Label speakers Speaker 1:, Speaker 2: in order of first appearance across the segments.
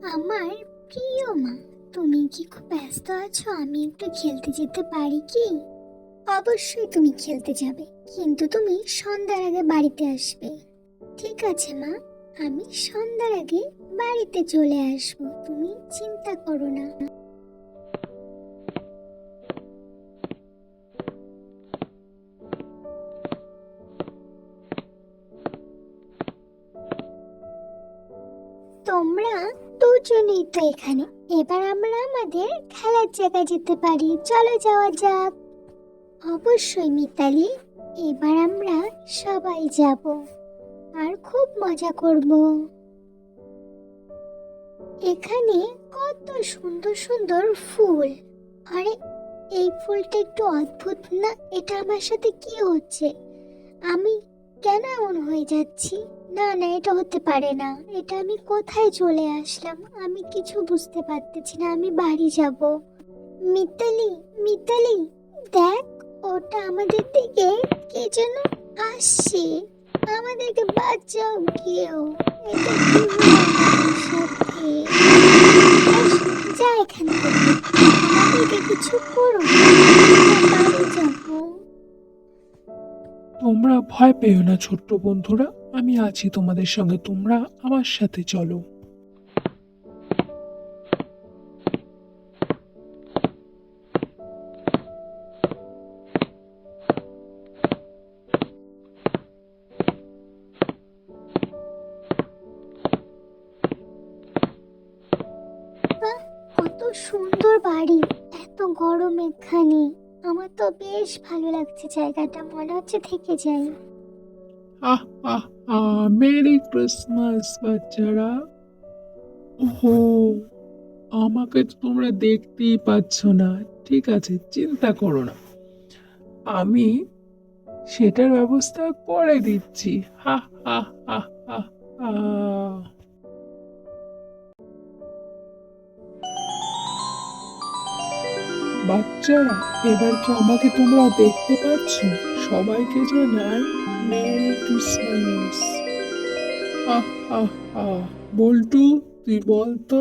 Speaker 1: আমার প্রিয় মা, তুমি কি খুব ব্যস্ত আছো? আমি একটু খেলতে যেতে পারি কি? অবশ্যই তুমি খেলতে যাবে, কিন্তু তুমি সন্ধ্যার আগে বাড়িতে আসবে। ঠিক আছে মা, আমি সন্ধ্যার আগে বাড়িতে চলে আসবো, তুমি চিন্তা করো না। তোমরা দুজনেই তো এখানে, এবার আমরা আমাদের খেলার জায়গায় যেতে পারি, চলো যাওয়া যাক। অবশ্যই মিতালি, এবার আমরা সবাই যাব আর খুব মজা করব। এখানে কত সুন্দর সুন্দর ফুল। আরে, এই ফুলটা একটু অদ্ভুত না? এটা আমার সাথে কি হচ্ছে? আমি কেন এমন হয়ে যাচ্ছি? না না, এটা হতে পারে না। এটা আমি কোথায় চলে আসলাম? আমি কিছু বুঝতে পারতেছি না। আমি বাড়ি যাব। মিতালি, মিতালি, দেখ, ওটা আমাদের দিকে কে যেন আসছে। আমাদেরকে বাঁচাও কেউ। এটা কি হলো আমাদের সাথে? এস, যা এখান থেকে, আমাদেরকে কিছু করো না। আমরা বাড়ি যাবো।
Speaker 2: তোমরা ভয় পেও না ছোট্ট বন্ধুরা, আমি আছি তোমাদের সঙ্গে, তোমরা আমার সাথে চলো।
Speaker 1: বাহ, কত সুন্দর বাড়ি! এত গরম এখানে। আমার তো বেশ ভালো লাগছে জায়গাটা, মনে হচ্ছে থেকে যাই।
Speaker 2: আহ আহ আহ মেরি ক্রিসমাস বাচ্চারা। ওহো, আমাকে তো তোমরা দেখতেই পাচ্ছ না। ঠিক আছে, চিন্তা করো না, আমি সেটার ব্যবস্থা করে দিচ্ছি। হা হা হা হা হা। বাচ্চারা, এবার কি আমাকে তোমরা দেখতে পাচ্ছ? সবাইকে জানাই মেরি ক্রিসমাস। আহ আহ আহ বল্টু, তুই বলতো,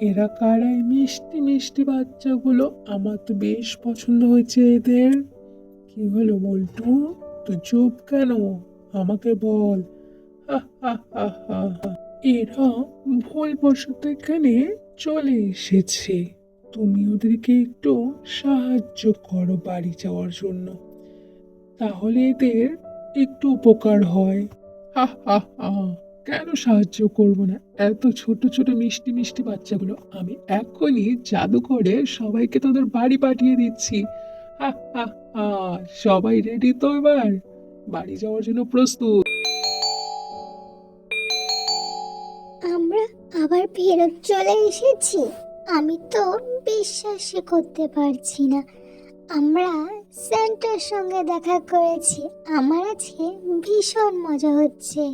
Speaker 2: এরা কারাই মিষ্টি মিষ্টি বাচ্চাগুলো? আমার তো বেশ পছন্দ হয়েছে এদের। কি হলো বল্টু, তুই চুপ কেন? আমাকে বল। হা হা হা হা হা। এরা ভুলবশত এখানে চলে এসেছে, তুমি ওদেরকে একটু সাহায্য করো বাড়ি যাওয়ার জন্য, তাহলে এদের একটু উপকার হয়। হা হা হা। কেন সাহায্য করব না? এত ছোট ছোট মিষ্টি মিষ্টি বাচ্চাগুলো আমি এখনই জাদু করে সবাইকে তোদের বাড়ি পাঠিয়ে দিচ্ছি। হা হা হা। সবাই রেডি তো এবার বাড়ি যাওয়ার জন্য প্রস্তুত?
Speaker 1: আমরা আবার ফেরত চলে এসেছি। আমি তো বিশ্বাসই করতে পারছি না। আমরা স্যান্টার সঙ্গে দেখা করেছি। আমার আজকে ভীষণ মজা হচ্ছে।